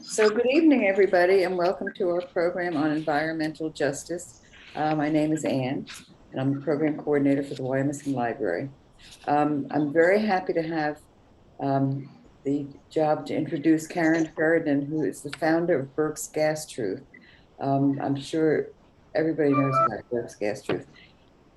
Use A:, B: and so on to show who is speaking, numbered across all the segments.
A: So good evening, everybody, and welcome to our program on environmental justice. My name is Ann, and I'm the program coordinator for the Wyomissing Library. I'm very happy to have the job to introduce Karen Ferdinand, who is the founder of Burke's Gas Truth. I'm sure everybody knows about Burke's Gas Truth.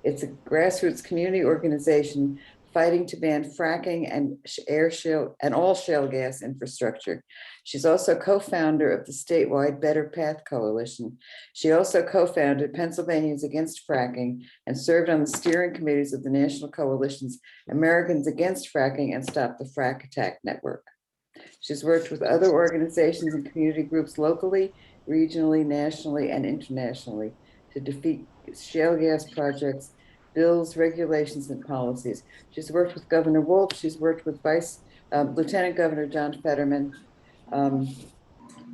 A: It's a grassroots community organization fighting to ban fracking and air shale and all shale gas infrastructure. She's also co-founder of the statewide Better Path Coalition. She also co-founded Pennsylvanians Against Fracking and served on the steering committees of the national coalitions Americans Against Fracking and Stop the Frack Attack Network. She's worked with other organizations and community groups locally, regionally, nationally, and internationally to defeat shale gas projects, bills, regulations, and policies. She's worked with Governor Wolf. She's worked with Lieutenant Governor John Fetterman.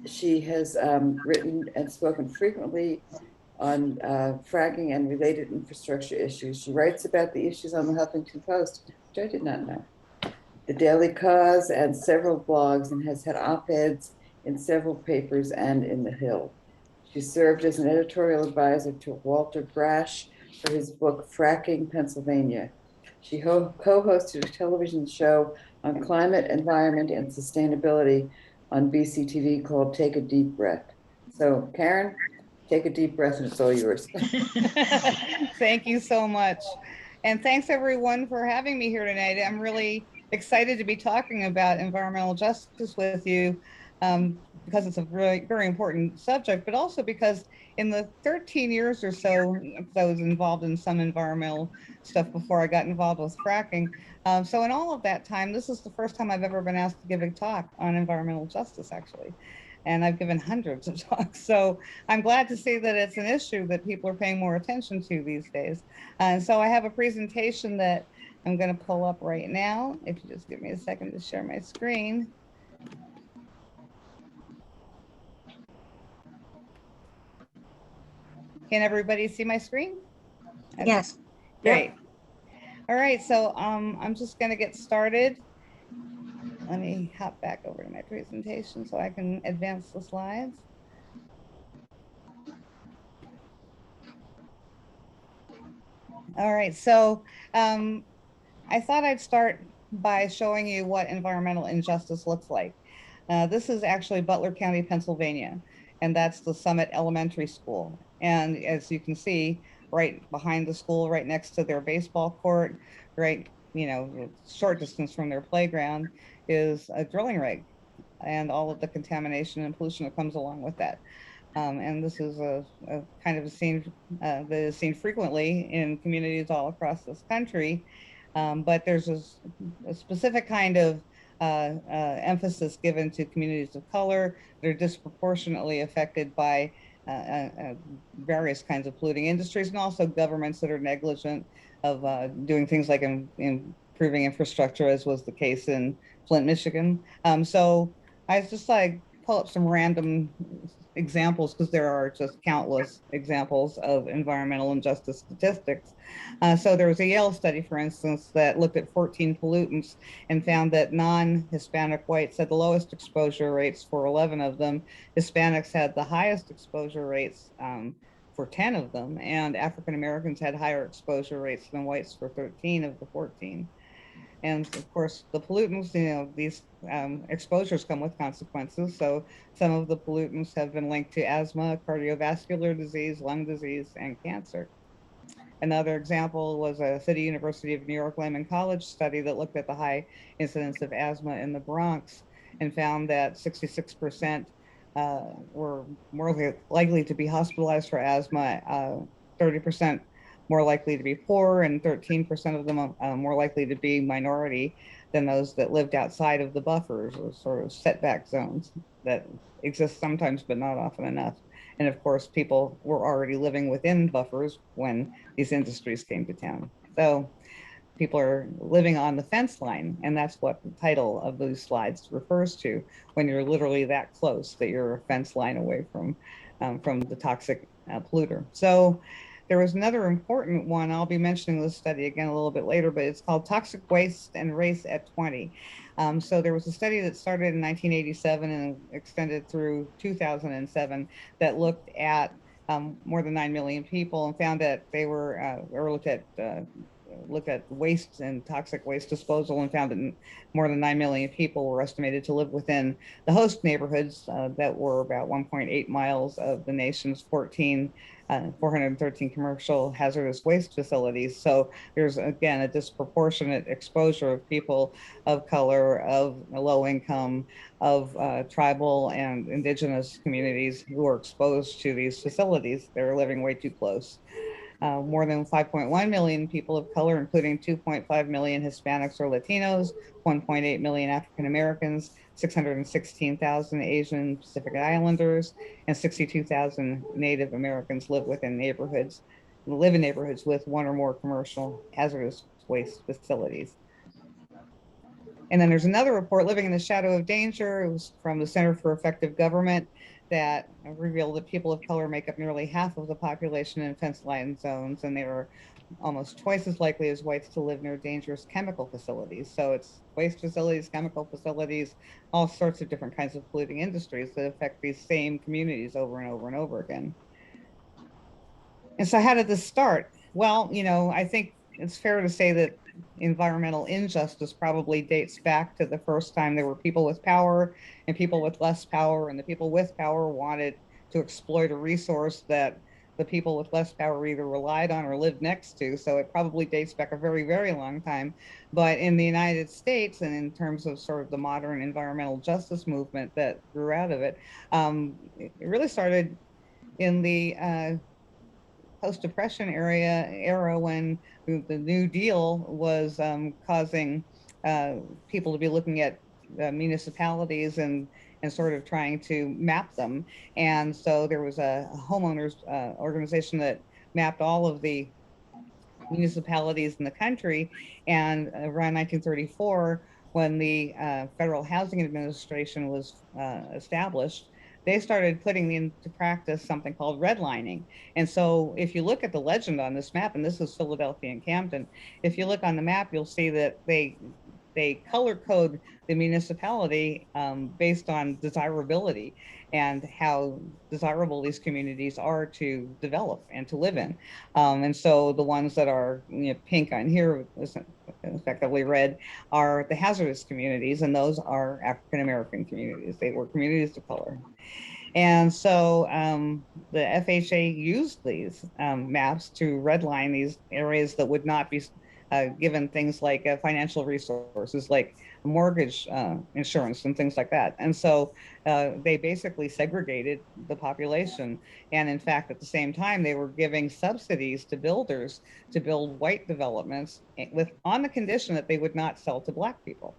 A: She has written and spoken frequently on fracking and related infrastructure issues. She writes about the issues on the Huffington Post, which I did not know, the Daily Cause, and several blogs, and has had op-eds in several papers and in The Hill. She served as an editorial advisor to Walter Brash for his book, Fracking Pennsylvania. She co-hosted a television show on climate, environment, and sustainability on BCTV called Take a Deep Breath. So Karen, take a deep breath and it's all yours.
B: Thank you so much. And thanks everyone for having me here tonight. I'm really excited to be talking about environmental justice with you because it's a very, very important subject, but also because in the 13 years or so, I was involved in some environmental stuff before I got involved with fracking. So in all of that time, this is the first time I've ever been asked to give a talk on environmental justice, actually. And I've given hundreds of talks. So I'm glad to see that it's an issue that people are paying more attention to these days. And so I have a presentation that I'm going to pull up right now. If you just give me a second to share my screen. Can everybody see my screen?
C: Yes.
B: Great. Yep. All right, so I'm just going to get started. Let me hop back over to my presentation so I can advance the slides. All right, so I thought I'd start by showing you what environmental injustice looks like. This is actually Butler County, Pennsylvania, and that's the Summit Elementary School. And as you can see, right behind the school, right next to their baseball court, right, short distance from their playground is a drilling rig and all of the contamination and pollution that comes along with that. And this is a kind of a scene that is seen frequently in communities all across this country. But there's a specific kind of emphasis given to communities of color that are disproportionately affected by various kinds of polluting industries, and also governments that are negligent of doing things like improving infrastructure, as was the case in Flint, Michigan. So I just like pull up some random examples because there are just countless examples of environmental injustice statistics. So there was a Yale study, for instance, that looked at 14 pollutants and found that non-Hispanic whites had the lowest exposure rates for 11 of them. Hispanics had the highest exposure rates for 10 of them, and African Americans had higher exposure rates than whites for 13 of the 14. And of course, the pollutants, these exposures come with consequences. So some of the pollutants have been linked to asthma, cardiovascular disease, lung disease, and cancer. Another example was a City University of New York Lehman College study that looked at the high incidence of asthma in the Bronx and found that 66% were more likely to be hospitalized for asthma, 30% more likely to be poor, and 13% of them more likely to be minority than those that lived outside of the buffers or sort of setback zones that exist sometimes but not often enough. And of course, people were already living within buffers when these industries came to town. So people are living on the fence line, and that's what the title of these slides refers to, when you're literally that close that you're a fence line away from the toxic polluter. So There was another important one. I'll be mentioning this study again a little bit later, but it's called Toxic Waste and Race at 20. So there was a study that started in 1987 and extended through 2007 that looked at more than 9 million people and found that they were, or looked at waste and toxic waste disposal and found that more than 9 million people were estimated to live within the host neighborhoods that were about 1.8 miles of the nation's 413 commercial hazardous waste facilities. So there's, again, a disproportionate exposure of people of color, of low income, of tribal and indigenous communities who are exposed to these facilities. They're living way too close. More than 5.1 million people of color, including 2.5 million Hispanics or Latinos, 1.8 million African Americans, 616,000 Asian Pacific Islanders, and 62,000 Native Americans live in neighborhoods with one or more commercial hazardous waste facilities. And then there's another report, Living in the Shadow of Danger. It was from the Center for Effective Government, that revealed that people of color make up nearly half of the population in fence line zones, and they are almost twice as likely as whites to live near dangerous chemical facilities. So it's waste facilities, chemical facilities, all sorts of different kinds of polluting industries that affect these same communities over and over and over again. And so how did this start? Well, I think it's fair to say that environmental injustice probably dates back to the first time there were people with power and people with less power, and the people with power wanted to exploit a resource that the people with less power either relied on or lived next to. So it probably dates back a very, very long time. But in the United States, and in terms of sort of the modern environmental justice movement that grew out of it, it really started in the post-depression era when the New Deal was causing people to be looking at municipalities and sort of trying to map them. And so there was a homeowners organization that mapped all of the municipalities in the country. And around 1934, when the Federal Housing Administration was established, they started putting into practice something called redlining. And so if you look at the legend on this map, and this is Philadelphia and Camden, if you look on the map, you'll see that they color code the municipality based on desirability and how desirable these communities are to develop and to live in. And so the ones that are pink on here, effectively red, are the hazardous communities, and those are African American communities. They were communities of color. And so the FHA used these maps to redline these areas that would not be given things like financial resources, like mortgage insurance and things like that. And so they basically segregated the population. And in fact, at the same time, they were giving subsidies to builders to build white developments on the condition that they would not sell to Black people.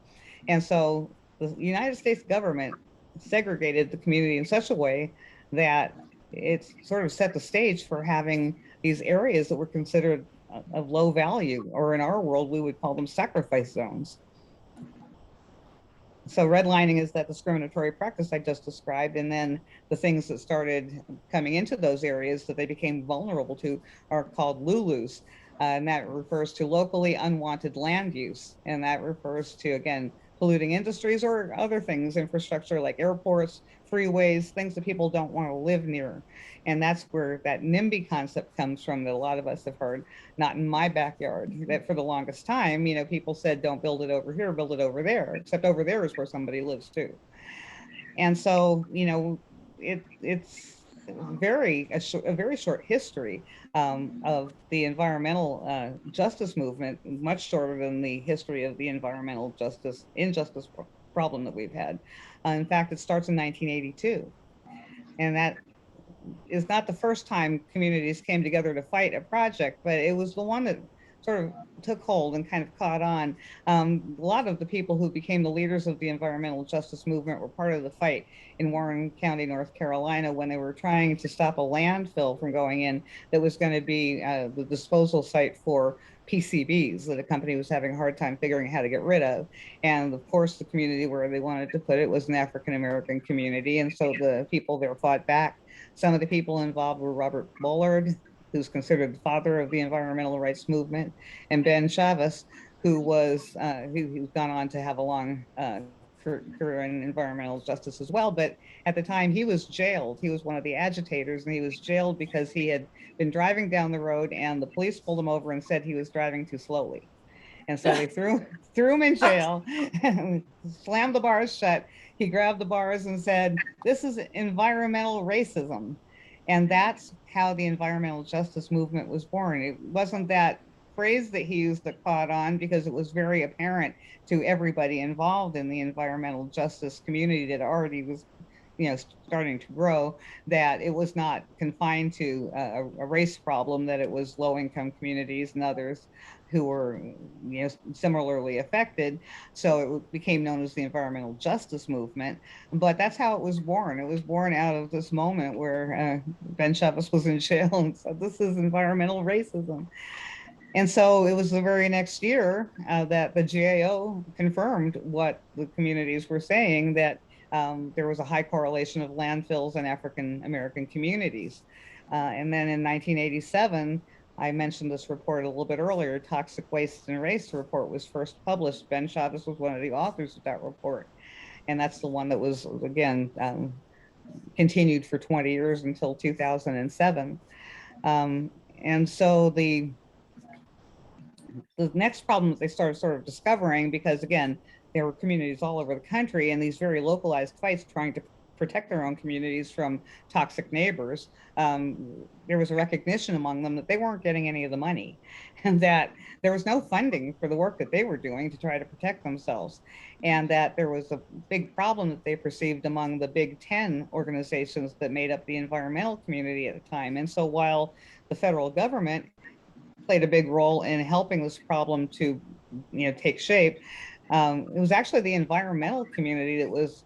B: And so the United States government segregated the community in such a way that it's sort of set the stage for having these areas that were considered of low value, or in our world, we would call them sacrifice zones. So redlining is that discriminatory practice I just described. And then the things that started coming into those areas that they became vulnerable to are called LULUs. And that refers to locally unwanted land use. And that refers to, again, polluting industries or other things, infrastructure like airports, freeways, things that people don't want to live near. And that's where that NIMBY concept comes from that a lot of us have heard. Not in my backyard. That for the longest time, people said, don't build it over here, build it over there, except over there is where somebody lives too. And so, it's a very short history of the environmental justice movement, much shorter than the history of the environmental injustice problem that we've had. In fact, it starts in 1982. And that is not the first time communities came together to fight a project, but it was the one that sort of took hold and kind of caught on. A lot of the people who became the leaders of the environmental justice movement were part of the fight in Warren County, North Carolina, when they were trying to stop a landfill from going in that was going to be the disposal site for PCBs that a company was having a hard time figuring how to get rid of. And of course, the community where they wanted to put it was an African American community. And so the people there fought back. Some of the people involved were Robert Bullard, who's considered the father of the environmental rights movement, and Ben Chavez, who's gone on to have a long career in environmental justice as well. But at the time, he was jailed. He was one of the agitators, and he was jailed because he had been driving down the road, and the police pulled him over and said he was driving too slowly. And so they threw him in jail, slammed the bars shut. He grabbed the bars and said, "This is environmental racism." And that's how the environmental justice movement was born. It wasn't that phrase that he used that caught on, because it was very apparent to everybody involved in the environmental justice community that already was, starting to grow, that it was not confined to a race problem, that it was low income communities and others who were, similarly affected. So it became known as the environmental justice movement. But that's how it was born. It was born out of this moment where Ben Chavez was in jail and said, "This is environmental racism." And so it was the very next year that the GAO confirmed what the communities were saying, that there was a high correlation of landfills and African American communities. And then in 1987, I mentioned this report a little bit earlier, Toxic Waste and Race report was first published. Ben Chavez was one of the authors of that report. And that's the one that was, again, continued for 20 years until 2007. And so the next problem that they started sort of discovering, because again, there were communities all over the country and these very localized fights trying to protect their own communities from toxic neighbors, there was a recognition among them that they weren't getting any of the money and that there was no funding for the work that they were doing to try to protect themselves. And that there was a big problem that they perceived among the big 10 organizations that made up the environmental community at the time. And so while the federal government played a big role in helping this problem to, take shape, it was actually the environmental community that was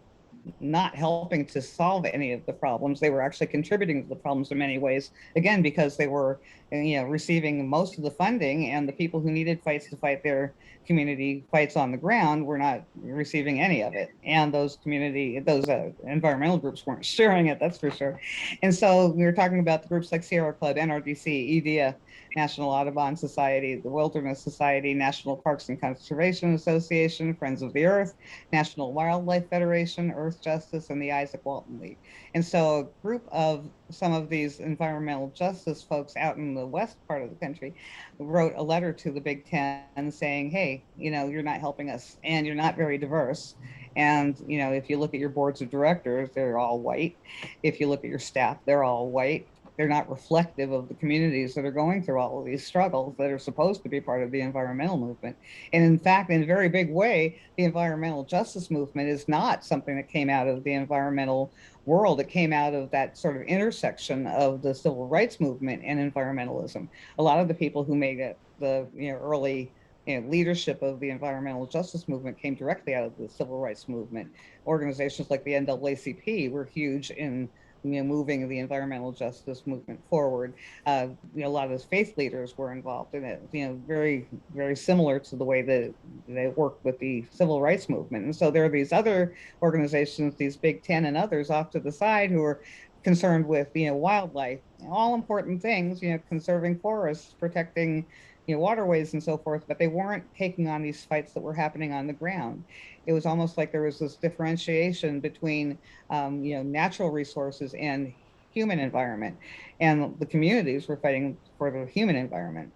B: not helping to solve any of the problems. They were actually contributing to the problems in many ways, again, because they were, receiving most of the funding, and the people who needed fights to fight their community fights on the ground were not receiving any of it. And those environmental groups weren't sharing it, that's for sure. And so we were talking about the groups like Sierra Club, NRDC, EDA, National Audubon Society, the Wilderness Society, National Parks and Conservation Association, Friends of the Earth, National Wildlife Federation, Earth Justice, and the Isaac Walton League. And so a group of some of these environmental justice folks out in the west part of the country wrote a letter to the Big Ten saying, "Hey, you're not helping us and you're not very diverse. And, if you look at your boards of directors, they're all white. If you look at your staff, they're all white. They're not reflective of the communities that are going through all of these struggles that are supposed to be part of the environmental movement." And in fact, in a very big way, the environmental justice movement is not something that came out of the environmental world. It came out of that sort of intersection of the civil rights movement and environmentalism. A lot of the people who made it the early leadership of the environmental justice movement came directly out of the civil rights movement. Organizations like the NAACP were huge in moving the environmental justice movement forward. A lot of those faith leaders were involved in it, very, very similar to the way that they worked with the civil rights movement. And so there are these other organizations, these Big 10 and others off to the side, who are concerned with, wildlife, all important things, conserving forests, protecting, waterways and so forth, but they weren't taking on these fights that were happening on the ground. It was almost like there was this differentiation between, natural resources and human environment, and the communities were fighting for the human environment.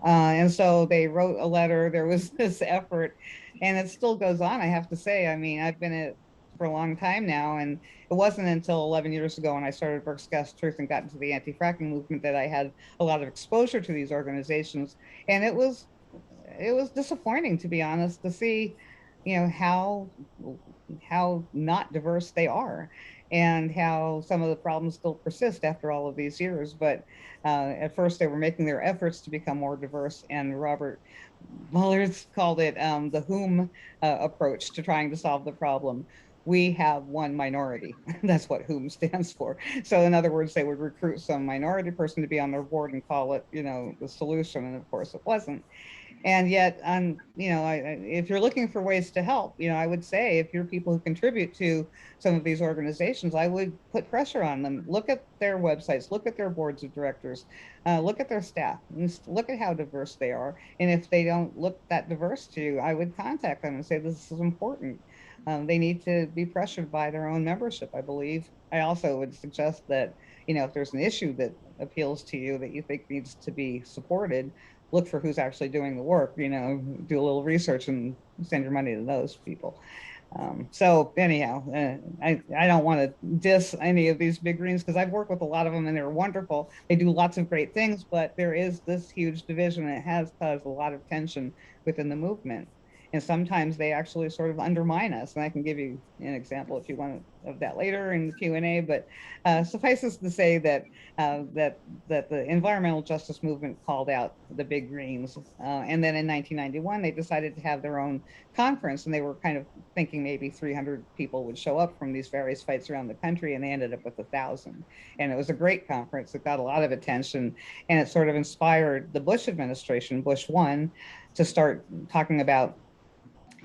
B: And so they wrote a letter. There was this effort, and it still goes on, I have to say. I mean, I've been at for a long time now, and it wasn't until 11 years ago when I started Berks Gas Truth and got into the anti-fracking movement that I had a lot of exposure to these organizations. And it was disappointing, to be honest, to see, how not diverse they are, and how some of the problems still persist after all of these years. But at first they were making their efforts to become more diverse, and Robert Muller's called it the whom approach to trying to solve the problem. We have one minority. That's what whom stands for. So in other words, they would recruit some minority person to be on their board and call it, the solution. And of course it wasn't. And yet, if you're looking for ways to help, I would say if you're people who contribute to some of these organizations, I would put pressure on them. Look at their websites, look at their boards of directors, look at their staff, and look at how diverse they are. And if they don't look that diverse to you, I would contact them and say, this is important. They need to be pressured by their own membership, I believe. I also would suggest that, if there's an issue that appeals to you that you think needs to be supported, look for who's actually doing the work, do a little research and send your money to those people. So anyhow, I don't want to diss any of these big greens because I've worked with a lot of them and they're wonderful. They do lots of great things, but there is this huge division and it has caused a lot of tension within the movement. And sometimes they actually sort of undermine us. And I can give you an example if you want of that later in the Q&A, but suffices to say that that the environmental justice movement called out the big greens. And then in 1991, they decided to have their own conference, and they were kind of thinking maybe 300 people would show up from these various fights around the country, and they ended up with 1,000. And it was a great conference. It got a lot of attention, and it sort of inspired the Bush administration, Bush 1, to start talking about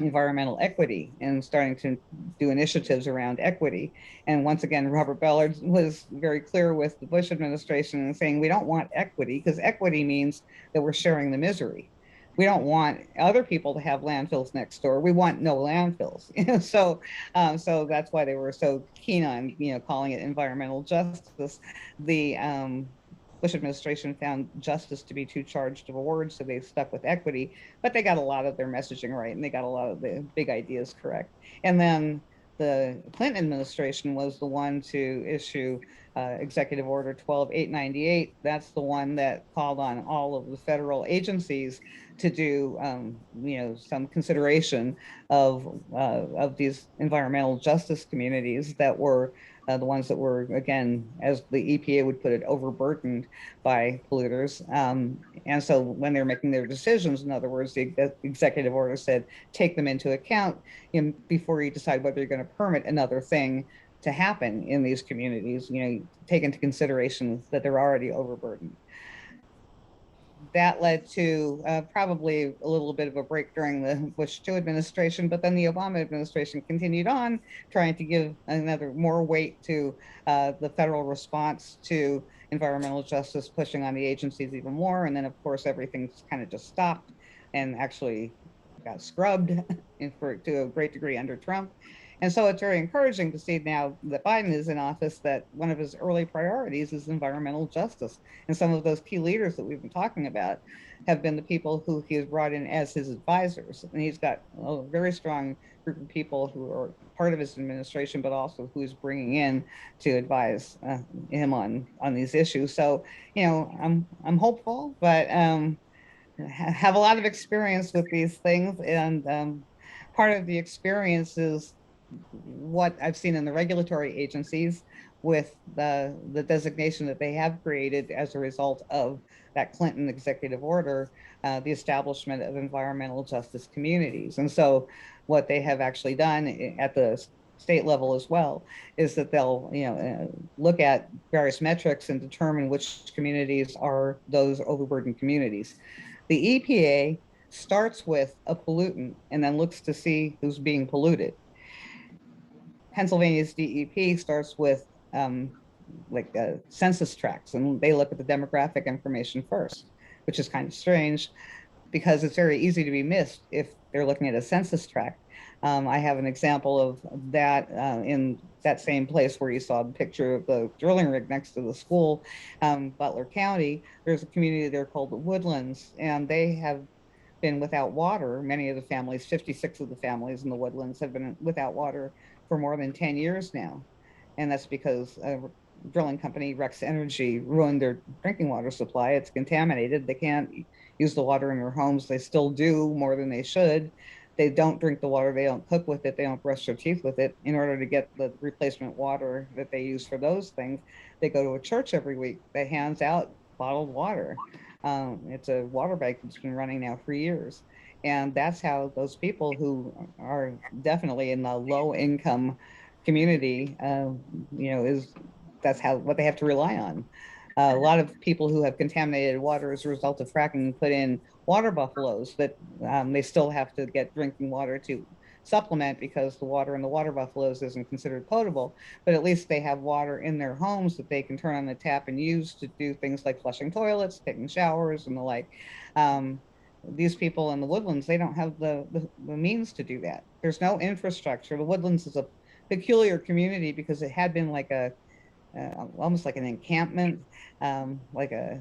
B: environmental equity and starting to do initiatives around equity. And once again, Robert Ballard was very clear with the Bush administration and saying, we don't want equity because equity means that we're sharing the misery. We don't want other people to have landfills next door. We want no landfills. So that's why they were so keen on, calling it environmental justice. The Bush administration found justice to be too charged of a word, so they stuck with equity, but they got a lot of their messaging right and they got a lot of the big ideas correct. And then the Clinton administration was the one to issue Executive Order 12898. That's the one that called on all of the federal agencies to do, some consideration of these environmental justice communities that were the ones that were, again, as the EPA would put it, overburdened by polluters. And so when they're making their decisions, in other words, the executive order said, take them into account before you decide whether you're going to permit another thing to happen in these communities, take into consideration that they're already overburdened. That led to probably a little bit of a break during the Bush 2 administration, but then the Obama administration continued on trying to give another more weight to the federal response to environmental justice, pushing on the agencies even more. And then, of course, everything's kind of just stopped and actually got scrubbed to a great degree under Trump. And so it's very encouraging to see now that Biden is in office that one of his early priorities is environmental justice. And some of those key leaders that we've been talking about have been the people who he has brought in as his advisors. And he's got a very strong group of people who are part of his administration, but also who he's bringing in to advise him on these issues. So, I'm hopeful, but have a lot of experience with these things. And part of the experience is what I've seen in the regulatory agencies with the designation that they have created as a result of that Clinton executive order, the establishment of environmental justice communities. And so what they have actually done at the state level as well is that they'll look at various metrics and determine which communities are those overburdened communities. The EPA starts with a pollutant and then looks to see who's being polluted. Pennsylvania's DEP starts with census tracts, and they look at the demographic information first, which is kind of strange because it's very easy to be missed if they're looking at a census tract. I have an example of that in that same place where you saw the picture of the drilling rig next to the school, Butler County. There's a community there called the Woodlands, and they have been without water. Many of the families, 56 of the families in the Woodlands, have been without water for more than 10 years now. And that's because a drilling company, Rex Energy, ruined their drinking water supply. It's contaminated. They can't use the water in their homes. They still do more than they should. They don't drink the water. They don't cook with it. They don't brush their teeth with it. In order to get the replacement water that they use for those things, they go to a church every week that hands out bottled water. It's a water bank that's been running now for years. And that's how those people who are definitely in the low income community, that's what they have to rely on. A lot of people who have contaminated water as a result of fracking put in water buffaloes that they still have to get drinking water to supplement because the water in the water buffaloes isn't considered potable, but at least they have water in their homes that they can turn on the tap and use to do things like flushing toilets, taking showers, and the like. Um, these people in the woodlands, they don't have the means to do that. There's no infrastructure. The woodlands is a peculiar community because it had been like almost like an encampment, like a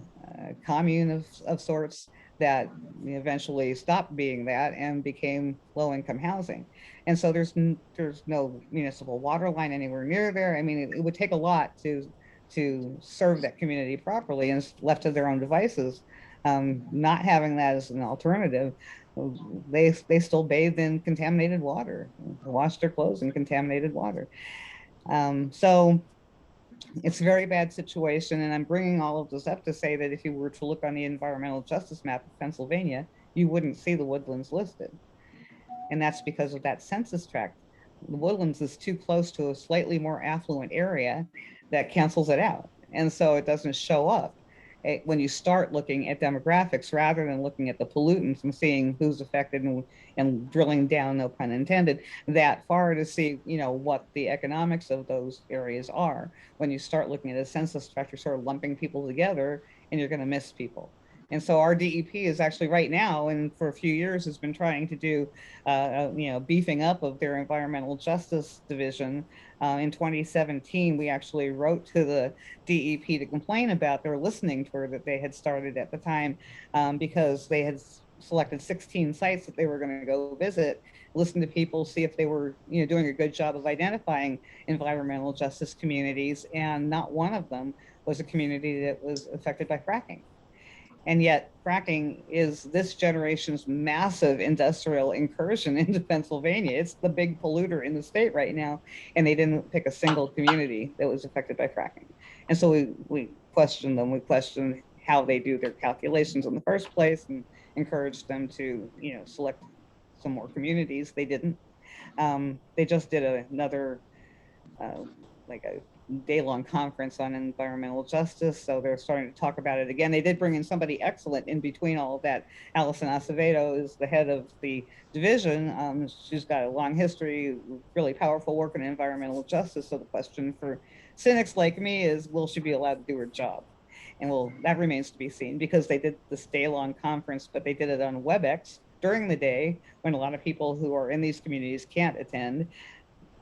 B: commune of sorts that eventually stopped being that and became low income housing. And so there's no municipal water line anywhere near there. I mean, it would take a lot to serve that community properly, and left to their own devices. Not having that as an alternative, they still bathe in contaminated water, wash their clothes in contaminated water. So it's a very bad situation. And I'm bringing all of this up to say that if you were to look on the environmental justice map of Pennsylvania, you wouldn't see the woodlands listed. And that's because of that census tract. The woodlands is too close to a slightly more affluent area that cancels it out. And so it doesn't show up when you start looking at demographics rather than looking at the pollutants and seeing who's affected, and drilling down, no pun intended, that far to see, what the economics of those areas are. When you start looking at a census tract, you're sort of lumping people together and you're going to miss people. And so our DEP is actually right now, and for a few years, has been trying to do, beefing up of their environmental justice division. In 2017, we actually wrote to the DEP to complain about their listening tour that they had started at the time, because they had selected 16 sites that they were going to go visit, listen to people, see if they were, doing a good job of identifying environmental justice communities, and not one of them was a community that was affected by fracking. And yet fracking is this generation's massive industrial incursion into Pennsylvania. It's the big polluter in the state right now. And they didn't pick a single community that was affected by fracking. And so we questioned them. We questioned how they do their calculations in the first place, and encouraged them to, select some more communities. They didn't. They just did another uh, like a day-long conference on environmental justice. So they're starting to talk about it again. They did bring in somebody excellent in between all of that. Allison Acevedo is the head of the division. She's got a long history, really powerful work in environmental justice. So the question for cynics like me is, will she be allowed to do her job? And well, that remains to be seen, because they did this day-long conference, but they did it on WebEx during the day when a lot of people who are in these communities can't attend.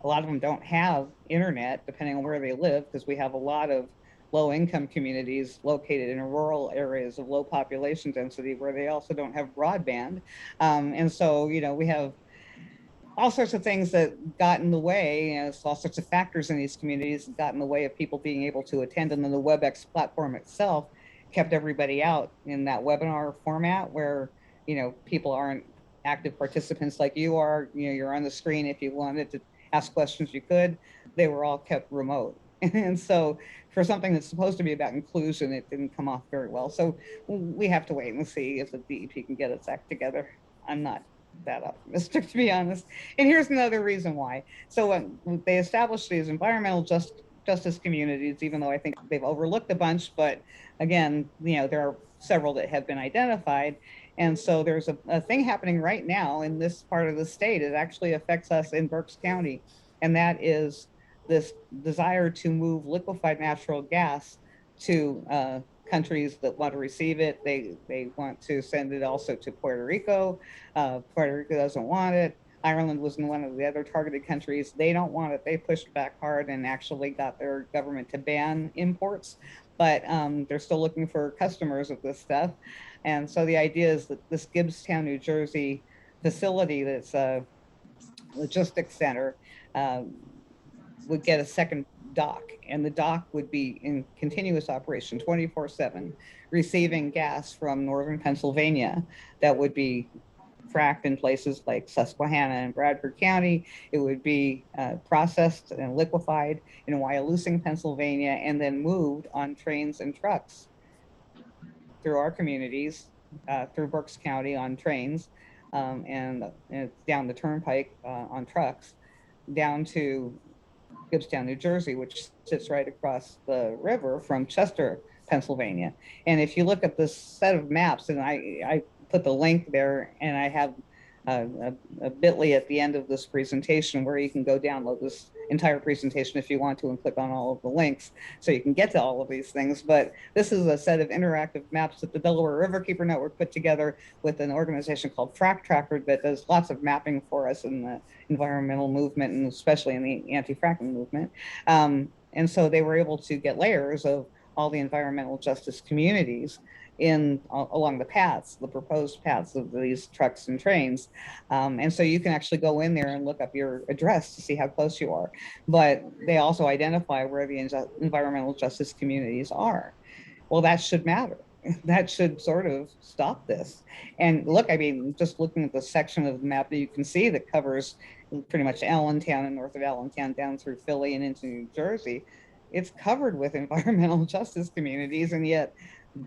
B: A lot of them don't have internet, depending on where they live, because we have a lot of low income communities located in rural areas of low population density where they also don't have broadband. And so, we have all sorts of things that got in the way, all sorts of factors in these communities that got in the way of people being able to attend. And then the WebEx platform itself kept everybody out in that webinar format where, people aren't active participants like you are. You're on the screen. If you wanted to ask questions, you could. They were all kept remote. And so for something that's supposed to be about inclusion, it didn't come off very well. So we have to wait and see if the DEP can get its act together. I'm not that optimistic, to be honest. And here's another reason why. So when they established these environmental justice communities, even though I think they've overlooked a bunch, but again, there are several that have been identified. And so there's a thing happening right now in this part of the state. It actually affects us in Berks County. And that is this desire to move liquefied natural gas to countries that want to receive it. They want to send it also to Puerto Rico. Puerto Rico doesn't want it. Ireland was one of the other targeted countries. They don't want it. They pushed back hard and actually got their government to ban imports, but they're still looking for customers of this stuff. And so the idea is that this Gibbstown, New Jersey facility that's a logistics center would get a second dock, and the dock would be in continuous operation 24/7, receiving gas from northern Pennsylvania that would be fracked in places like Susquehanna and Bradford County. It would be processed and liquefied in Wyalusing, Pennsylvania, and then moved on trains and trucks through our communities, through Berks County on trains, and down the turnpike on trucks, down to Gibbstown, New Jersey, which sits right across the river from Chester, Pennsylvania. And if you look at this set of maps, and I put the link there, and I have a bit.ly at the end of this presentation where you can go download this entire presentation if you want to and click on all of the links so you can get to all of these things. But this is a set of interactive maps that the Delaware Riverkeeper Network put together with an organization called Frack Tracker that does lots of mapping for us in the environmental movement and especially in the anti-fracking movement. And so they were able to get layers of all the environmental justice communities in along the paths, the proposed paths of these trucks and trains. And so you can actually go in there and look up your address to see how close you are. But they also identify where the environmental justice communities are. Well, that should matter. That should sort of stop this. And look, I mean, just looking at the section of the map that you can see that covers pretty much Allentown and north of Allentown down through Philly and into New Jersey, it's covered with environmental justice communities, and yet,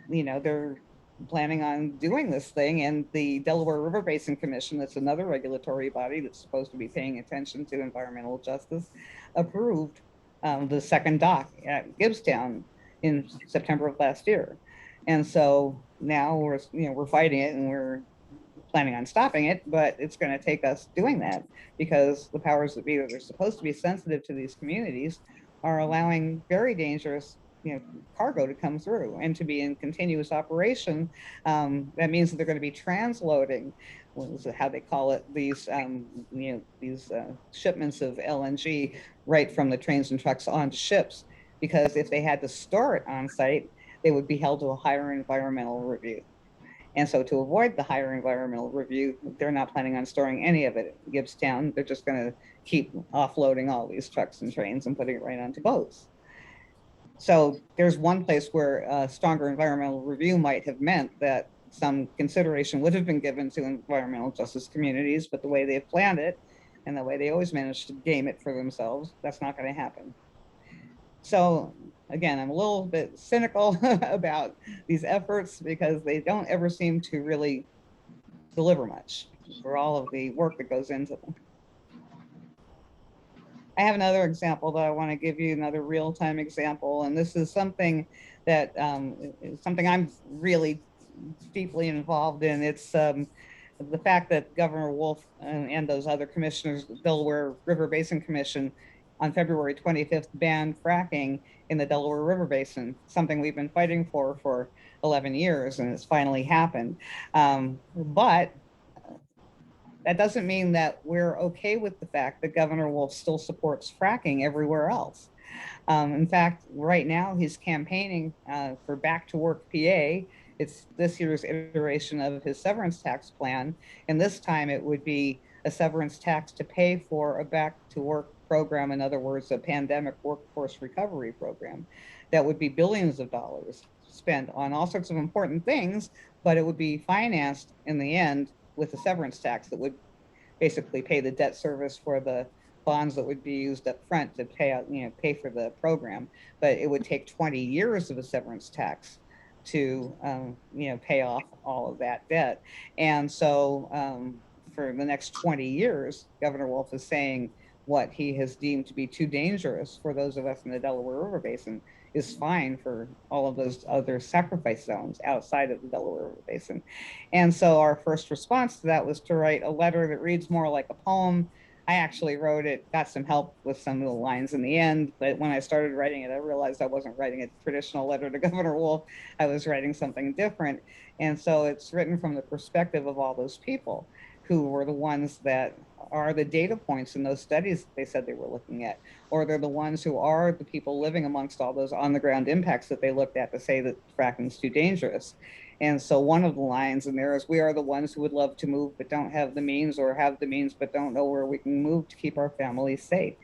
B: you know, they're planning on doing this thing. And the Delaware River Basin Commission, that's another regulatory body that's supposed to be paying attention to environmental justice, approved the second dock at Gibbstown in September of last year. And so now we're fighting it, and we're planning on stopping it, but it's going to take us doing that because the powers that be that are supposed to be sensitive to these communities are allowing very dangerous, cargo to come through and to be in continuous operation. That means that they're going to be transloading, how they call it, these shipments of LNG right from the trains and trucks onto ships, because if they had to store it on site, they would be held to a higher environmental review. And so to avoid the higher environmental review, they're not planning on storing any of it at Gibbstown. They're just going to keep offloading all these trucks and trains and putting it right onto boats. So there's one place where a stronger environmental review might have meant that some consideration would have been given to environmental justice communities, but the way they've planned it and the way they always manage to game it for themselves, that's not going to happen. So again, I'm a little bit cynical about these efforts because they don't ever seem to really deliver much for all of the work that goes into them. I have another example that I want to give you, another real-time example, and this is something that is something I'm really deeply involved in. It's the fact that Governor Wolf and those other commissioners, the Delaware River Basin Commission, on February 25th banned fracking in the Delaware River Basin, something we've been fighting for 11 years, and it's finally happened. But that doesn't mean that we're okay with the fact that Governor Wolf still supports fracking everywhere else. In fact, right now he's campaigning for Back to Work PA. It's this year's iteration of his severance tax plan. And this time it would be a severance tax to pay for a back to work program. In other words, a pandemic workforce recovery program that would be billions of dollars spent on all sorts of important things, but it would be financed in the end with a severance tax that would basically pay the debt service for the bonds that would be used up front to pay for the program. But it would take 20 years of a severance tax to pay off all of that debt. And so for the next 20 years, Governor Wolf is saying what he has deemed to be too dangerous for those of us in the Delaware River Basin is fine for all of those other sacrifice zones outside of the Delaware River Basin. And so our first response to that was to write a letter that reads more like a poem. I actually wrote it, got some help with some of the lines in the end, but when I started writing it, I realized I wasn't writing a traditional letter to Governor Wolf. I was writing something different. And so it's written from the perspective of all those people who were the ones that are the data points in those studies that they said they were looking at, or they're the ones who are the people living amongst all those on the ground impacts that they looked at to say that fracking is too dangerous. And so one of the lines in there is, we are the ones who would love to move but don't have the means, or have the means but don't know where we can move to keep our families safe.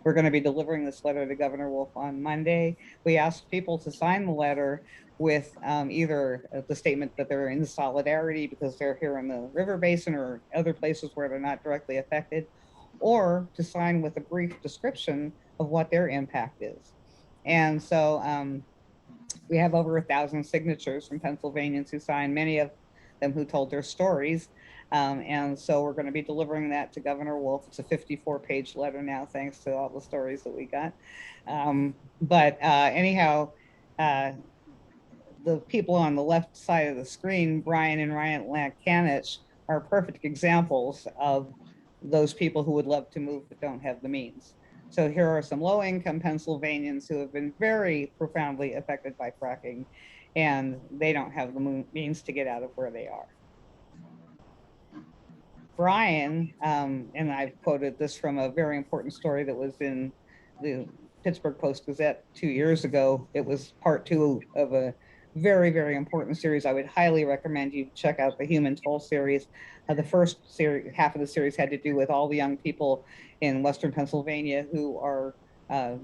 B: We're going to be delivering this letter to Governor Wolf on Monday. We asked people to sign the letter with either the statement that they're in solidarity because they're here in the river basin or other places where they're not directly affected, or to sign with a brief description of what their impact is. And so we have over 1,000 signatures from Pennsylvanians who signed, many of them who told their stories. And so we're going to be delivering that to Governor Wolf. It's a 54-page letter now, thanks to all the stories that we got. Anyhow, the people on the left side of the screen, Brian and Ryan Lankanich, are perfect examples of those people who would love to move but don't have the means. So here are some low-income Pennsylvanians who have been very profoundly affected by fracking, and they don't have the means to get out of where they are. Brian, and I've quoted this from a very important story that was in the Pittsburgh Post-Gazette 2 years ago. It was part 2 of a very, very important series. I would highly recommend you check out the Human Toll series. The first series, half of the series, had to do with all the young people in Western Pennsylvania who are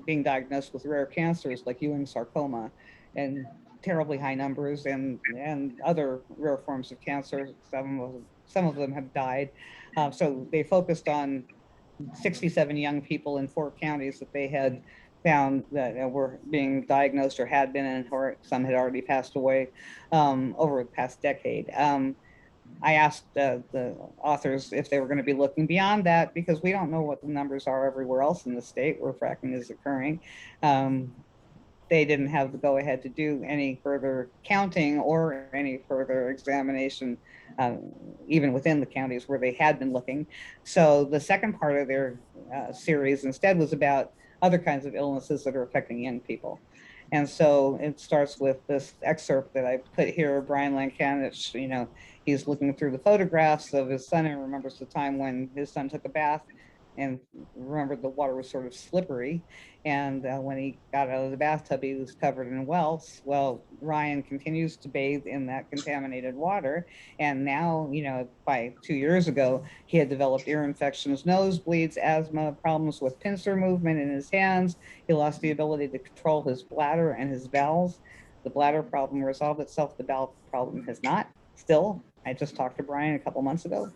B: being diagnosed with rare cancers like Ewing sarcoma and terribly high numbers, and other rare forms of cancer. Some of them have died. So they focused on 67 young people in 4 counties that they had found that were being diagnosed or had been, and or some had already passed away over the past decade. I asked the authors if they were going to be looking beyond that, because we don't know what the numbers are everywhere else in the state where fracking is occurring. They didn't have the go ahead to do any further counting or any further examination, even within the counties where they had been looking. So the second part of their series instead was about other kinds of illnesses that are affecting young people. And so it starts with this excerpt that I put here. Brian Lankanich, he's looking through the photographs of his son and remembers the time when his son took a bath and remembered the water was sort of slippery. And when he got out of the bathtub, he was covered in welts. Well, Ryan continues to bathe in that contaminated water. And now, by 2 years ago, he had developed ear infections, nosebleeds, asthma, problems with pincer movement in his hands. He lost the ability to control his bladder and his bowels. The bladder problem resolved itself. The bowel problem has not. Still, I just talked to Brian a couple months ago.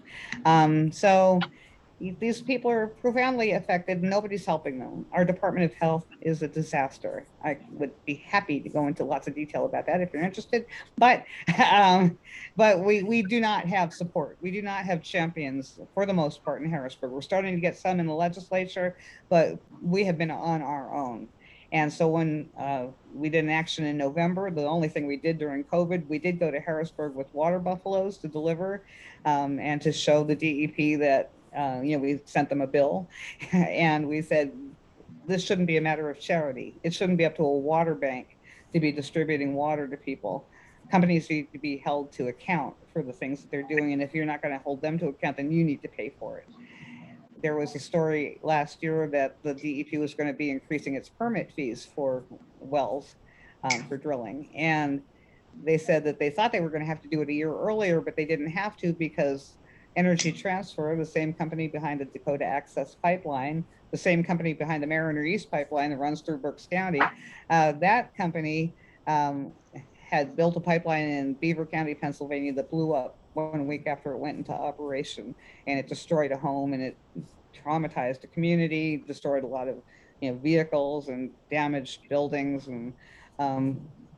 B: So these people are profoundly affected. Nobody's helping them. Our Department of Health is a disaster. I would be happy to go into lots of detail about that if you're interested, but we do not have support. We do not have champions for the most part in Harrisburg. We're starting to get some in the legislature, but we have been on our own. And so when we did an action in November, the only thing we did during COVID, we did go to Harrisburg with water buffaloes to deliver and to show the DEP that we sent them a bill and we said, this shouldn't be a matter of charity. It shouldn't be up to a water bank to be distributing water to people. Companies need to be held to account for the things that they're doing. And if you're not going to hold them to account, then you need to pay for it. There was a story last year that the DEP was going to be increasing its permit fees for wells for drilling. And they said that they thought they were going to have to do it a year earlier, but they didn't have to because Energy Transfer, the same company behind the Dakota Access Pipeline, the same company behind the Mariner East Pipeline that runs through Berks County, that company had built a pipeline in Beaver County, Pennsylvania that blew up 1 week after it went into operation, and it destroyed a home and it traumatized the community, destroyed a lot of vehicles and damaged buildings, and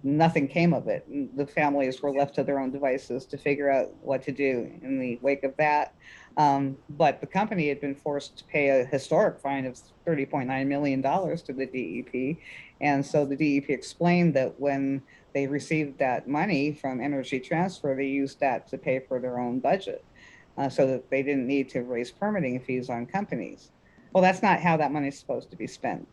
B: nothing came of it. And the families were left to their own devices to figure out what to do in the wake of that. But the company had been forced to pay a historic fine of $30.9 million to the DEP. And so the DEP explained that when they received that money from Energy Transfer, they used that to pay for their own budget so that they didn't need to raise permitting fees on companies. Well, that's not how that money is supposed to be spent.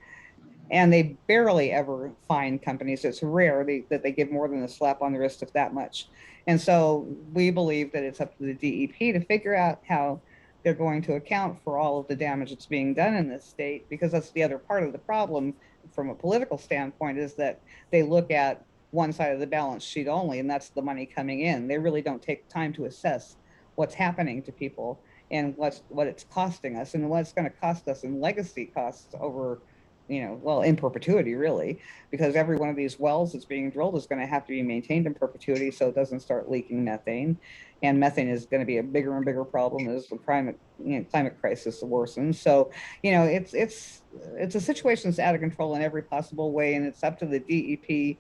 B: And they barely ever fine companies. It's rare that they give more than a slap on the wrist, if that much. And so we believe that it's up to the DEP to figure out how they're going to account for all of the damage that's being done in this state, because that's the other part of the problem from a political standpoint, is that they look at one side of the balance sheet only, and that's the money coming in. They really don't take time to assess what's happening to people and what it's costing us and what it's going to cost us in legacy costs over in perpetuity, really, because every one of these wells that's being drilled is going to have to be maintained in perpetuity so it doesn't start leaking methane. And methane is going to be a bigger and bigger problem as the climate crisis worsens. So, it's a situation that's out of control in every possible way, and it's up to the DEP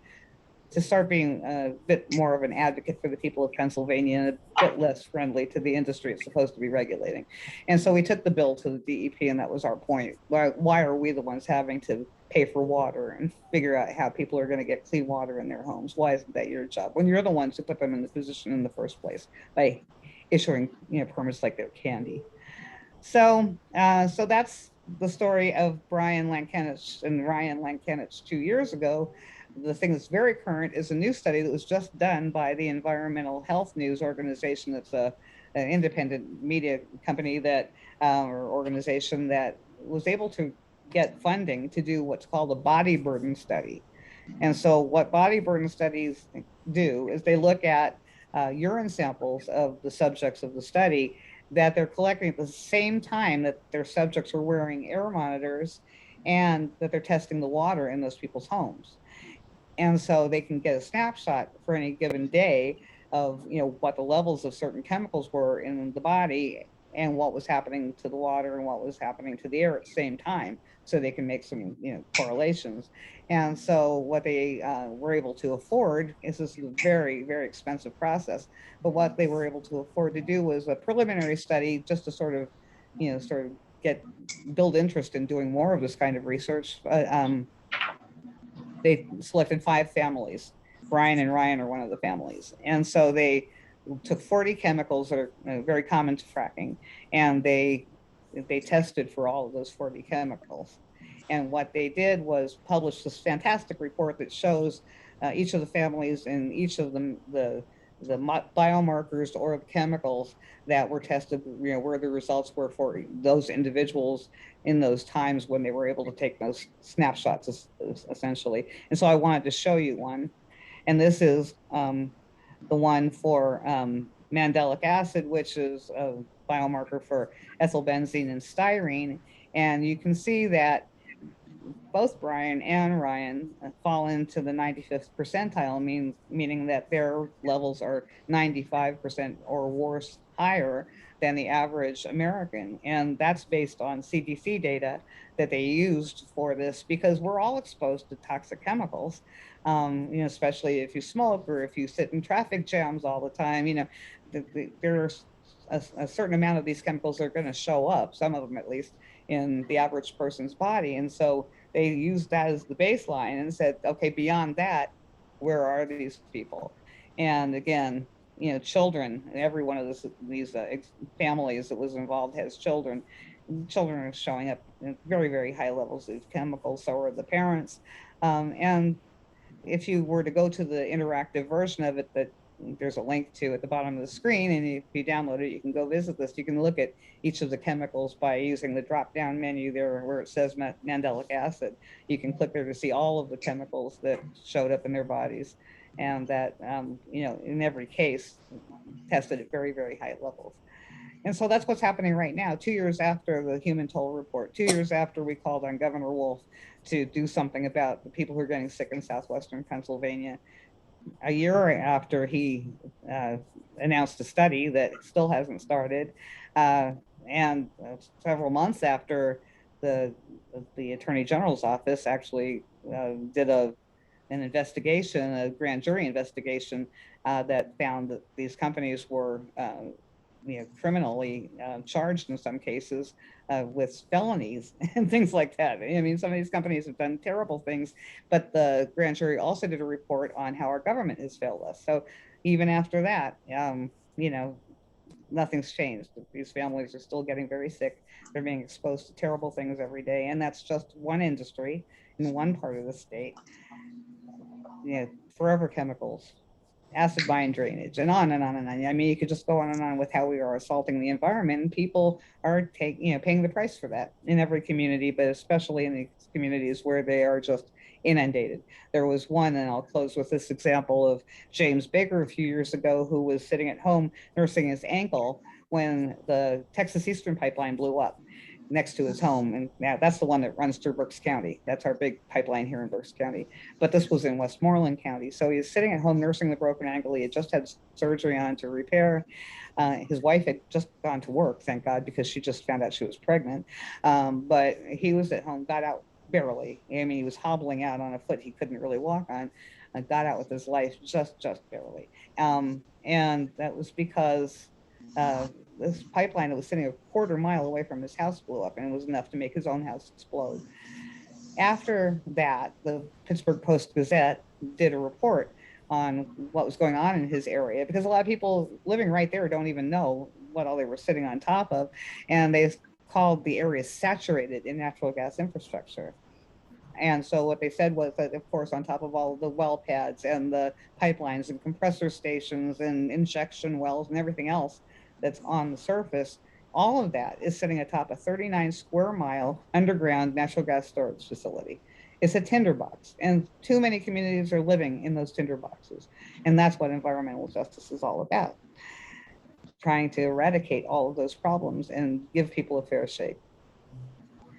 B: to start being a bit more of an advocate for the people of Pennsylvania and a bit less friendly to the industry it's supposed to be regulating. And so we took the bill to the DEP, and that was our point. Why are we the ones having to pay for water and figure out how people are going to get clean water in their homes. Why isn't that your job when you're the ones who put them in the position in the first place by issuing, permits like they're candy? So that's the story of Brian Lankenich and Ryan Lankenich 2 years ago. The thing that's very current is a new study that was just done by the Environmental Health News organization. That's an independent media company that or organization that was able to get funding to do what's called a body burden study. And so, what body burden studies do is they look at urine samples of the subjects of the study that they're collecting at the same time that their subjects are wearing air monitors and that they're testing the water in those people's homes. And so they can get a snapshot for any given day of what the levels of certain chemicals were in the body and what was happening to the water and what was happening to the air at the same time, so they can make some correlations. And so what they were able to afford is, this is a very, very expensive process, but what they were able to afford to do was a preliminary study just to sort of get build interest in doing more of this kind of research. They selected 5 families. Brian and Ryan are one of the families. And so they took 40 chemicals that are very common to fracking, and they tested for all of those 40 chemicals. And what they did was publish this fantastic report that shows each of the families and each of the biomarkers or the chemicals that were tested, where the results were for those individuals in those times when they were able to take those snapshots, essentially. And so I wanted to show you one. And this is the one for mandelic acid, which is a biomarker for ethylbenzene and styrene. And you can see that both Brian and Ryan fall into the 95th percentile, meaning that their levels are 95% or worse higher than the average American. And that's based on CDC data that they used for this, because we're all exposed to toxic chemicals, especially if you smoke or if you sit in traffic jams all the time. There's a certain amount of these chemicals are going to show up, some of them at least, in the average person's body. And so they used that as the baseline and said, okay, beyond that, where are these people? And again, children, every one of these families that was involved has children. Children are showing up in very, very high levels of chemicals, so are the parents. And if you were to go to the interactive version of it that there's a link to at the bottom of the screen, and if you download it, you can go visit this. You can look at each of the chemicals by using the drop-down menu there where it says mandelic acid. You can click there to see all of the chemicals that showed up in their bodies, and that, in every case, tested at very, very high levels. And so that's what's happening right now, 2 years after the human toll report, 2 years after we called on Governor Wolf to do something about the people who are getting sick in southwestern Pennsylvania, a year after he announced a study that still hasn't started, and several months after the Attorney General's office actually did an investigation, a grand jury investigation, that found that these companies were criminally charged in some cases with felonies and things like that. I mean, some of these companies have done terrible things, but the grand jury also did a report on how our government has failed us. So even after that, nothing's changed. These families are still getting very sick. They're being exposed to terrible things every day. And that's just one industry in one part of the state. Forever chemicals, acid mine drainage, and on and on and on. I mean, you could just go on and on with how we are assaulting the environment, and people are paying the price for that in every community, but especially in the communities where they are just inundated. There was one, and I'll close with this example of James Baker a few years ago, who was sitting at home nursing his ankle when the Texas Eastern Pipeline blew up next to his home. And now that's the one that runs through Berks County. That's our big pipeline here in Berks County. But this was in Westmoreland County. So he's sitting at home nursing the broken ankle. He had just had surgery on to repair. His wife had just gone to work, thank God, because she just found out she was pregnant. But he was at home, got out barely. I mean, he was hobbling out on a foot he couldn't really walk on. Got out with his life just barely. And that was because this pipeline that was sitting a quarter mile away from his house blew up, and it was enough to make his own house explode. After that, the Pittsburgh Post-Gazette did a report on what was going on in his area, because a lot of people living right there don't even know what all they were sitting on top of. And they called the area saturated in natural gas infrastructure. And so what they said was that, of course, on top of all of the well pads and the pipelines and compressor stations and injection wells and everything else that's on the surface, all of that is sitting atop a 39 square mile underground natural gas storage facility. It's a tinderbox, and too many communities are living in those tinderboxes. And that's what environmental justice is all about, trying to eradicate all of those problems and give people a fair shake.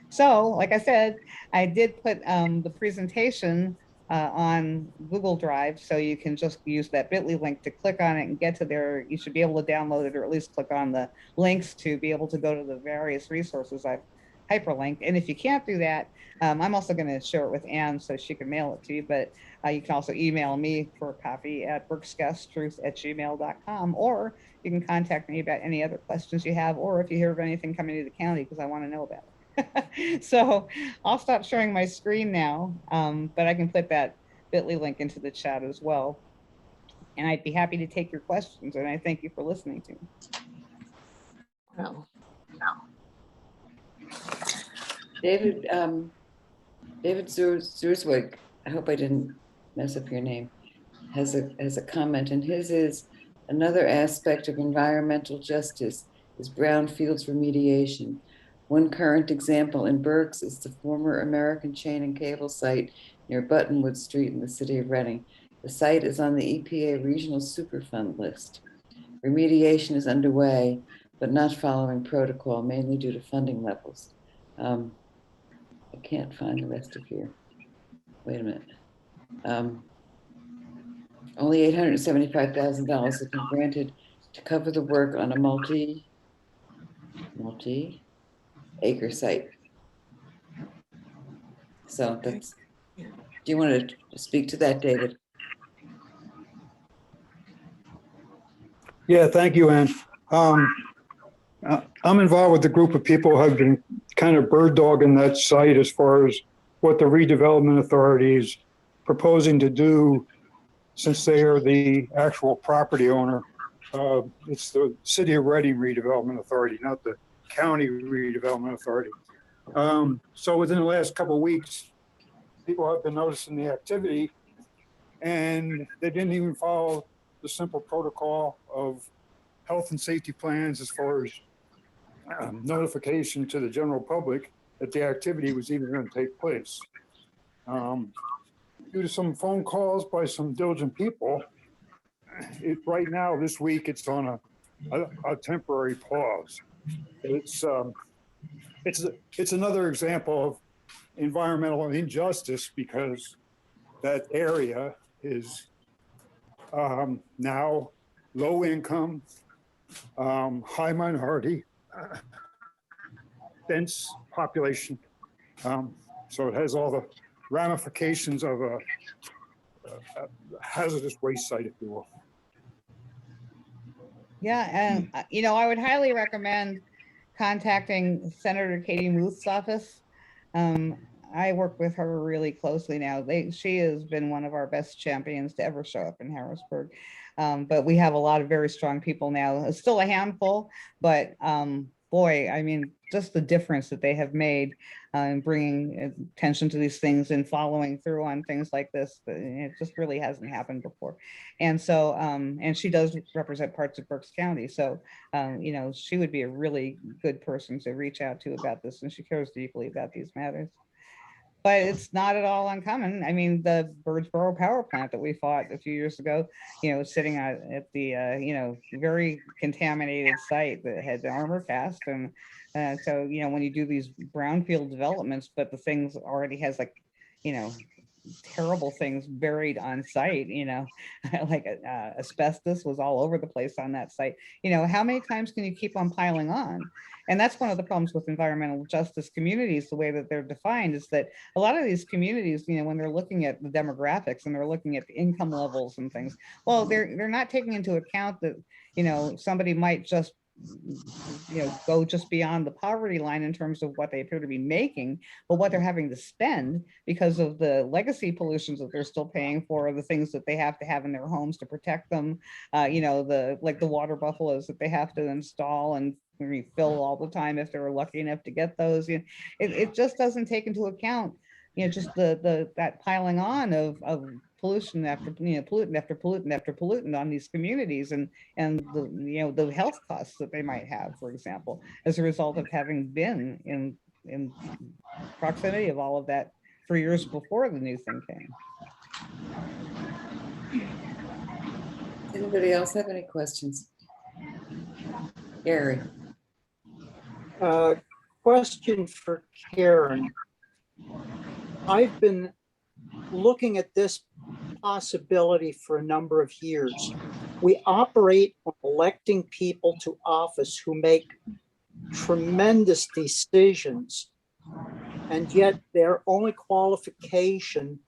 B: So, like I said, I did put the presentation on Google Drive, so you can just use that bit.ly link to click on it and get to there. You should be able to download it, or at least click on the links to be able to go to the various resources I've hyperlinked. And if you can't do that, I'm also going to share it with Anne so she can mail it to you, but you can also email me for a copy at brooksguestruth@gmail.com, or you can contact me about any other questions you have, or if you hear of anything coming to the county, because I want to know about it. So I'll stop sharing my screen now, but I can put that bit.ly link into the chat as well. And I'd be happy to take your questions, and I thank you for listening to me.
A: David, David Zurzwig, I hope I didn't mess up your name, has a comment, and his is another aspect of environmental justice is brownfields remediation. One current example in Berks is the former American chain and cable site near Buttonwood Street in the city of Reading. The site is on the EPA Regional Superfund list. Remediation is underway, but not following protocol, mainly due to funding levels. I can't find the rest of your, wait a minute. Only $875,000 has been granted to cover the work on a multi-acre site. So that's, do you want to speak to that, David?
C: Yeah, thank you, Ann. I'm involved with a group of people who have been kind of bird dogging that site as far as what the redevelopment authority is proposing to do, since they are the actual property owner. It's the City of Reading Redevelopment Authority, not the County Redevelopment Authority. So within the last couple of weeks, people have been noticing the activity, and they didn't even follow the simple protocol of health and safety plans as far as notification to the general public that the activity was even going to take place. Due to some phone calls by some diligent people, right now, this week, it's on a temporary pause. It's another example of environmental injustice, because that area is now low income, high minority, dense population. So it has all the ramifications of a hazardous waste site, if you will.
B: Yeah, and I would highly recommend contacting Senator Katie Ruth's office. I work with her really closely now. She has been one of our best champions to ever show up in Harrisburg. But we have a lot of very strong people now. It's still a handful, but boy, I mean, just the difference that they have made in bringing attention to these things and following through on things like this. It just really hasn't happened before. And so, and she does represent parts of Berks County. So, she would be a really good person to reach out to about this, and she cares deeply about these matters. But it's not at all uncommon. I mean, the Birdsboro power plant that we fought a few years ago, sitting at the, very contaminated site that had the armor cast. And so, when you do these brownfield developments, but the things already has like, terrible things buried on site, like asbestos was all over the place on that site. How many times can you keep on piling on? And that's one of the problems with environmental justice communities, the way that they're defined, is that a lot of these communities, when they're looking at the demographics and they're looking at the income levels and things, well, they're not taking into account that, somebody might just go just beyond the poverty line in terms of what they appear to be making, but what they're having to spend because of the legacy pollutions that they're still paying for, the things that they have to have in their homes to protect them, like the water buffaloes that they have to install and refill all the time if they're lucky enough to get those. It just doesn't take into account just that piling on of pollution after pollutant after pollutant after pollutant on these communities, and the health costs that they might have, for example, as a result of having been in proximity of all of that for years before the new thing came.
A: Anybody else have any questions? Gary.
D: Question for Karen. I've been looking at this possibility for a number of years. We operate on electing people to office who make tremendous decisions, and yet their only qualification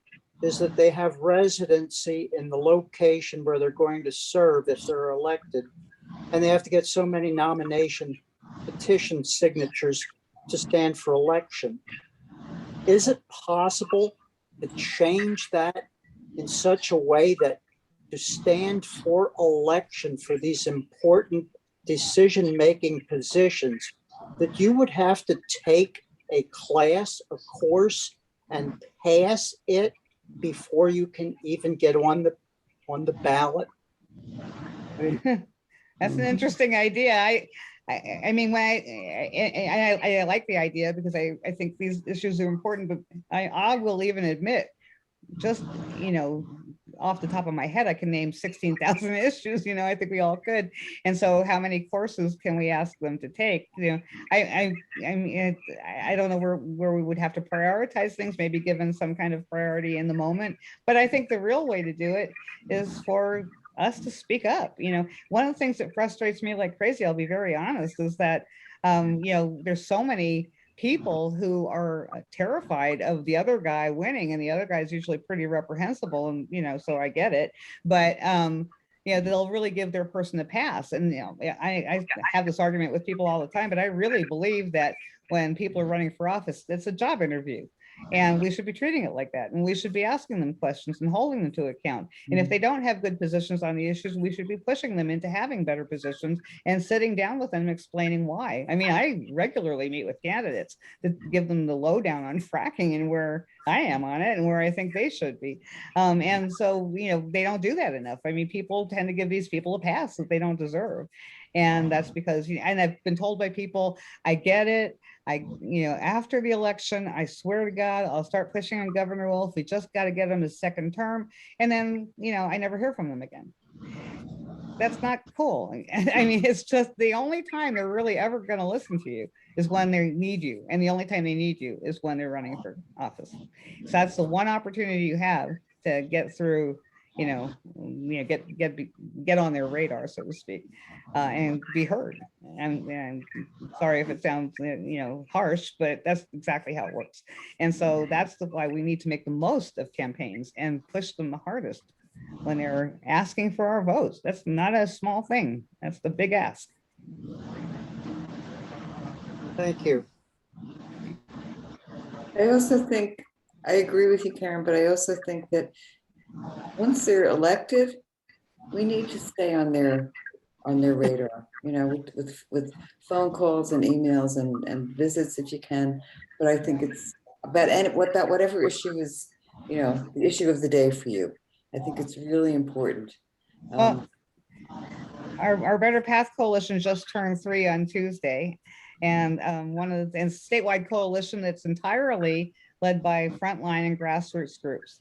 D: is that they have residency in the location where they're going to serve if they're elected, and they have to get so many nomination petition signatures to stand for election. Is it possible to change that in such a way that to stand for election for these important decision-making positions, that you would have to take a class, a course, and pass it before you can even get on the ballot?
B: That's an interesting idea. I mean, when I like the idea because I think these issues are important, but I will even admit, just, off the top of my head, I can name 16,000 issues, I think we all could. And so how many courses can we ask them to take? I mean, I don't know where we would have to prioritize things, maybe given some kind of priority in the moment. But I think the real way to do it is for us to speak up. One of the things that frustrates me like crazy, I'll be very honest, is that, there's so many people who are terrified of the other guy winning, and the other guy is usually pretty reprehensible, and so I get it, but they'll really give their person a pass. And I have this argument with people all the time, but I really believe that when people are running for office, it's a job interview. And we should be treating it like that. And we should be asking them questions and holding them to account. And if they don't have good positions on the issues, we should be pushing them into having better positions and sitting down with them and explaining why. I mean, I regularly meet with candidates to give them the lowdown on fracking and where I am on it and where I think they should be. And so, they don't do that enough. I mean, people tend to give these people a pass that they don't deserve. And that's because, and I've been told by people, I get it. After the election, I swear to God, I'll start pushing on Governor Wolf. We just got to get him his second term. And then, I never hear from them again. That's not cool. I mean, it's just the only time they're really ever going to listen to you is when they need you. And the only time they need you is when they're running for office. So that's the one opportunity you have to get through, get on their radar, so to speak, and be heard. And sorry if it sounds, harsh, but that's exactly how it works. And so that's why we need to make the most of campaigns and push them the hardest when they're asking for our votes. That's not a small thing. That's the big ask.
D: Thank you.
A: I also think, I agree with you, Karen, but I also think that once they're elected, we need to stay on their radar, with phone calls and emails and visits if you can. But I think it's about whatever issue is, the issue of the day for you. I think it's really important.
B: Well, our Better Path Coalition just turned 3 on Tuesday, and one of the statewide coalition that's entirely led by frontline and grassroots groups.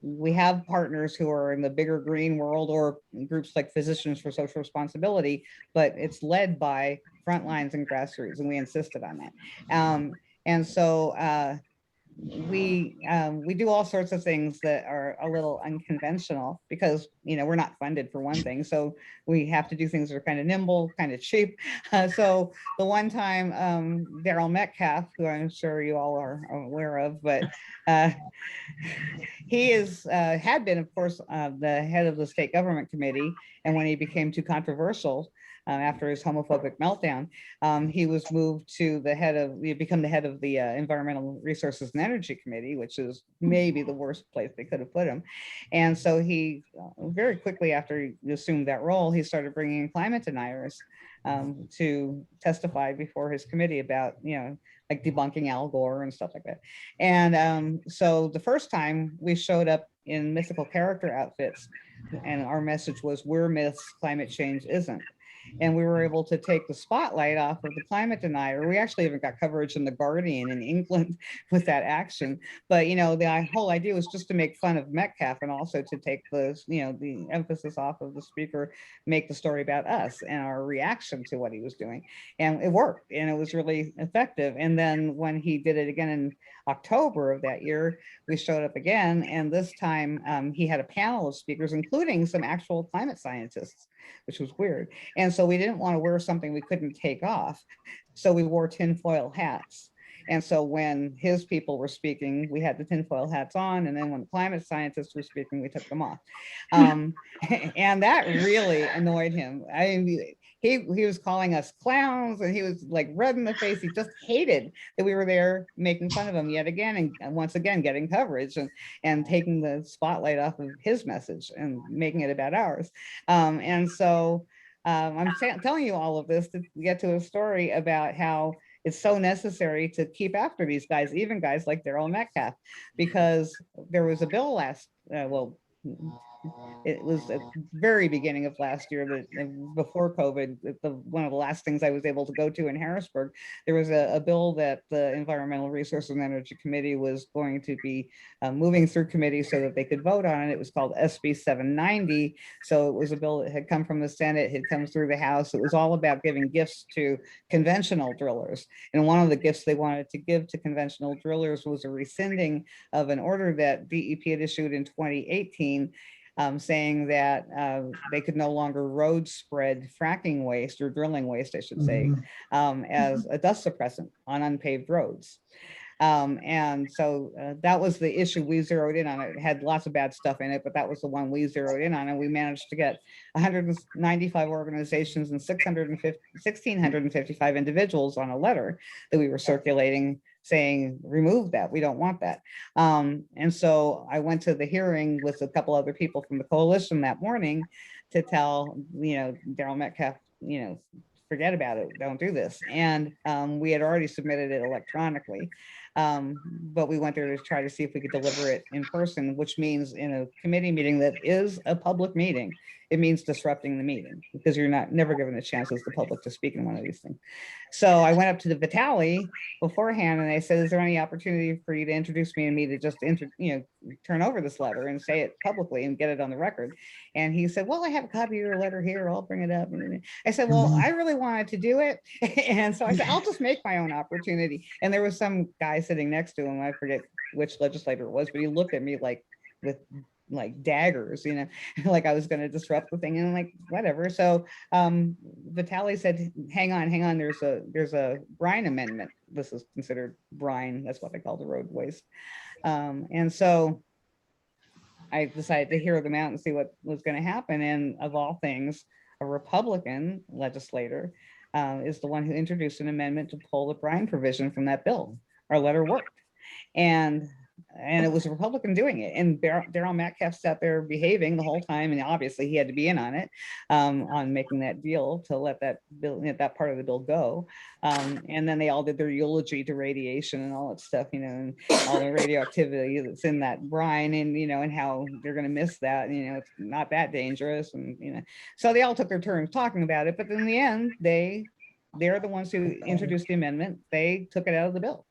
B: We have partners who are in the bigger green world or groups like Physicians for Social Responsibility, but it's led by frontlines and grassroots, and we insisted on that. And so we do all sorts of things that are a little unconventional because we're not funded for one thing, so we have to do things that are kind of nimble, kind of cheap. So the one time Daryl Metcalf, who I'm sure you all are aware of, but he had been, of course, the head of the state government committee, and when he became too controversial, after his homophobic meltdown. He was moved to become the head of the Environmental Resources and Energy Committee, which is maybe the worst place they could have put him. And so he very quickly after he assumed that role, he started bringing in climate deniers to testify before his committee about, like debunking Al Gore and stuff like that. And so the first time we showed up in mythical character outfits, and our message was, we're myths, climate change isn't. And we were able to take the spotlight off of the climate denier. We actually even got coverage in the Guardian in England with that action. But the whole idea was just to make fun of Metcalf and also to take the emphasis off of the speaker, make the story about us and our reaction to what he was doing. And it worked, and it was really effective. And then when he did it again in October of that year, we showed up again, and this time he had a panel of speakers, including some actual climate scientists, which was weird. And so we didn't want to wear something we couldn't take off. So we wore tinfoil hats. And so when his people were speaking, we had the tinfoil hats on. And then when the climate scientists were speaking, we took them off. And that really annoyed him. I mean, he was calling us clowns, and he was like red in the face. He just hated that we were there making fun of him yet again, and once again getting coverage and taking the spotlight off of his message and making it about ours. And so I'm telling you all of this to get to a story about how it's so necessary to keep after these guys, even guys like Daryl Metcalf, because there was a bill it was at the very beginning of last year, that before COVID, one of the last things I was able to go to in Harrisburg, there was a bill that the Environmental Resources and Energy Committee was going to be moving through committee so that they could vote on it. It was called SB 790. So it was a bill that had come from the Senate, had come through the House. It was all about giving gifts to conventional drillers. And one of the gifts they wanted to give to conventional drillers was a rescinding of an order that DEP had issued in 2018, saying that they could no longer road spread fracking waste, or drilling waste, I should say, as a dust suppressant on unpaved roads. And so that was the issue we zeroed in on. It had lots of bad stuff in it, but that was the one we zeroed in on. And we managed to get 195 organizations and 1,655 individuals on a letter that we were circulating saying, remove that, we don't want that. And so I went to the hearing with a couple other people from the coalition that morning to tell, Daryl Metcalf, forget about it, don't do this. And we had already submitted it electronically, but we went there to try to see if we could deliver it in person, which means in a committee meeting that is a public meeting. It means disrupting the meeting, because you're never given a chance as the public to speak in one of these things. So I went up to the Vitale beforehand and I said, is there any opportunity for you to introduce me and me to just turn over this letter and say it publicly and get it on the record? And he said, well, I have a copy of your letter here, I'll bring it up. And I said, well, I really wanted to do it. And so I said, I'll just make my own opportunity. And there was some guy sitting next to him, I forget which legislator it was, but he looked at me like with daggers, like I was going to disrupt the thing, and I'm like, whatever. So Vitale said, hang on, there's a brine amendment. This is considered brine, that's what they call the road waste. And so I decided to hear them out and see what was going to happen. And of all things, a Republican legislator is the one who introduced an amendment to pull the brine provision from that bill. Our letter worked. And it was a Republican doing it. And Daryl Metcalf sat there behaving the whole time. And obviously he had to be in on it, on making that deal to let that bill, that part of the bill go. And then they all did their eulogy to radiation and all that stuff, and all the radioactivity that's in that brine, and, and how they're going to miss that, it's not that dangerous. And, so they all took their turns talking about it. But in the end, they're the ones who introduced the amendment. They took it out of the bill.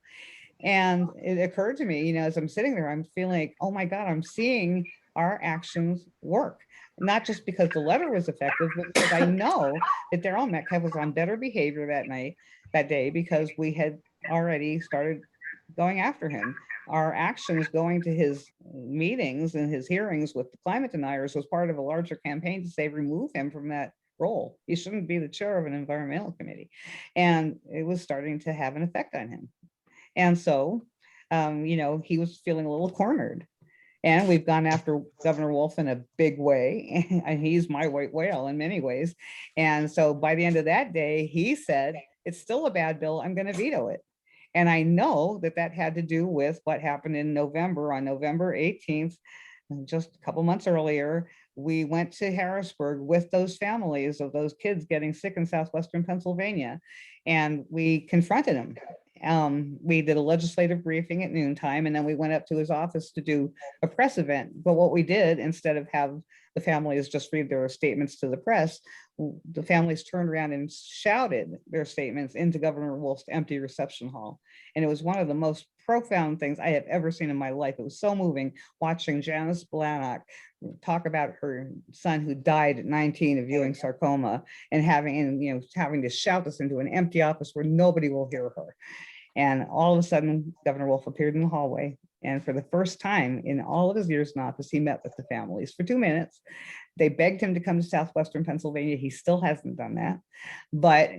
B: And it occurred to me, as I'm sitting there, I'm feeling like, oh my God, I'm seeing our actions work. Not just because the letter was effective, but because I know that Daryl Metcalf was on better behavior that day, because we had already started going after him. Our actions going to his meetings and his hearings with the climate deniers was part of a larger campaign to say, remove him from that role. He shouldn't be the chair of an environmental committee. And it was starting to have an effect on him. And so, he was feeling a little cornered. And we've gone after Governor Wolf in a big way. And he's my white whale in many ways. And so by the end of that day, he said, it's still a bad bill. I'm going to veto it. And I know that that had to do with what happened in November, on November 18th, just a couple months earlier. We went to Harrisburg with those families of those kids getting sick in southwestern Pennsylvania, and we confronted them. We did a legislative briefing at noontime, and then we went up to his office to do a press event. But what we did, instead of have the families just read their statements to the press, the families turned around and shouted their statements into Governor Wolf's empty reception hall. And it was one of the most profound things I have ever seen in my life. It was so moving watching Janice Blanock talk about her son who died at 19 of Ewing sarcoma, and having to shout this into an empty office where nobody will hear her. And all of a sudden, Governor Wolf appeared in the hallway. And for the first time in all of his years in office, he met with the families for 2 minutes. They begged him to come to southwestern Pennsylvania. He still hasn't done that. But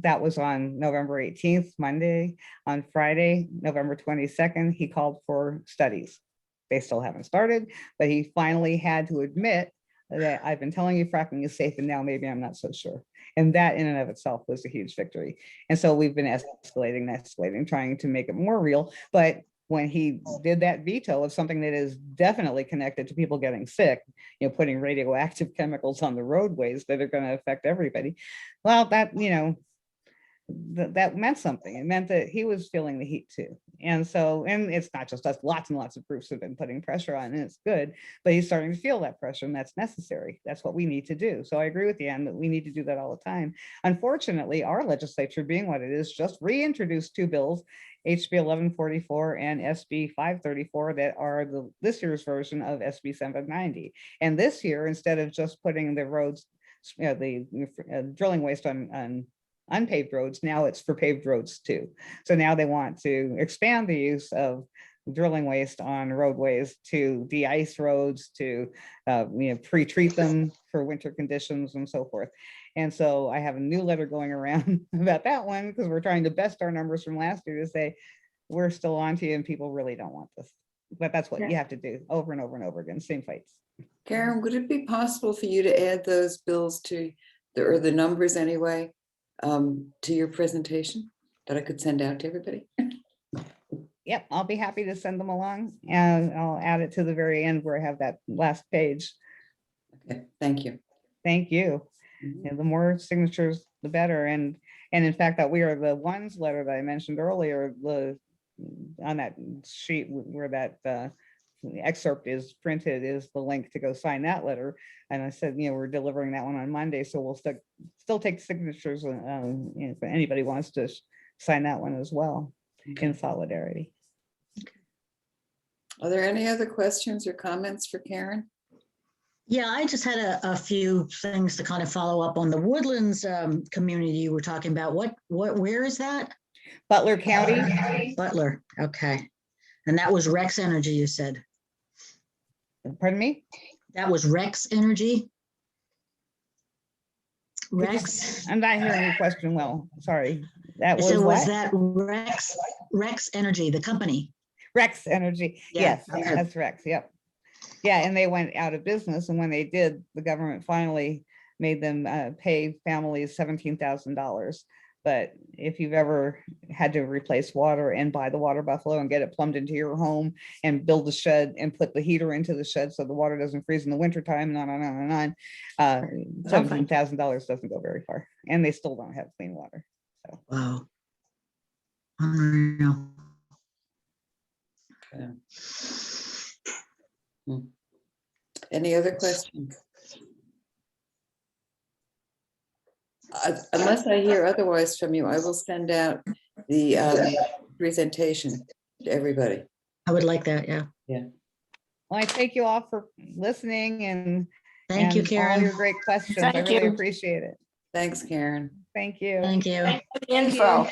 B: that was on November 18th, Monday. On Friday, November 22nd, he called for studies. They still haven't started, but he finally had to admit that I've been telling you fracking is safe, and now maybe I'm not so sure. And that in and of itself was a huge victory. And so we've been escalating, trying to make it more real. But when he did that veto of something that is definitely connected to people getting sick, putting radioactive chemicals on the roadways that are going to affect everybody, well, that, that meant something. It meant that he was feeling the heat too. And so, and it's not just us, lots and lots of groups have been putting pressure on, and it's good, but he's starting to feel that pressure, and that's necessary. That's what we need to do. So I agree with you, Ann, that we need to do that all the time. Unfortunately, our legislature, being what it is, just reintroduced two bills, HB 1144 and SB 534, that are this year's version of SB 790. And this year, instead of just putting the roads, the drilling waste on unpaved roads, now it's for paved roads too. So now they want to expand the use of drilling waste on roadways to de-ice roads, to pre-treat them for winter conditions and so forth. And so I have a new letter going around about that one, because we're trying to best our numbers from last year to say we're still on to you and people really don't want this. But that's what you have to do over and over and over again, same fights.
A: Karen, would it be possible for you to add those bills to the numbers anyway, to your presentation that I could send out to everybody?
B: Yep, I'll be happy to send them along, and I'll add it to the very end where I have that last page.
A: Okay, thank you.
B: Thank you. And the more signatures, the better. And in fact, that We Are the Ones letter that I mentioned earlier, on that sheet where that excerpt is printed is the link to go sign that letter. And I said, we're delivering that one on Monday, so we'll still take signatures if anybody wants to sign that one as well, in solidarity.
A: Are there any other questions or comments for Karen?
E: Yeah, I just had a few things to kind of follow up on the Woodlands community you were talking about. Where is that?
B: Butler County.
E: Butler, okay. And that was Rex Energy, you said?
B: Pardon me?
E: That was Rex Energy? Rex?
B: I'm not hearing your question well, sorry. That was
E: So
B: what?
E: was that Rex Energy, the company?
B: Rex Energy,
E: Yeah,
B: yes,
E: okay.
B: that's Rex, yep. Yeah, and they went out of business, and when they did, the government finally made them pay families $17,000. But if you've ever had to replace water and buy the water buffalo and get it plumbed into your home and build a shed and put the heater into the shed so the water doesn't freeze in the wintertime, and on, $17,000 doesn't go very far. And they still don't have clean water. So.
E: Wow. Unreal.
A: Yeah. Any other questions? Unless I hear otherwise from you, I will send out the presentation to everybody.
E: I would like that, yeah.
A: Yeah.
B: Well, I thank you all for listening and
E: Thank you,
B: all
E: Karen.
B: your great questions. I
F: Thank
B: really
F: you.
B: appreciate it.
A: Thanks, Karen.
B: Thank you.
E: Thank you.
F: Info.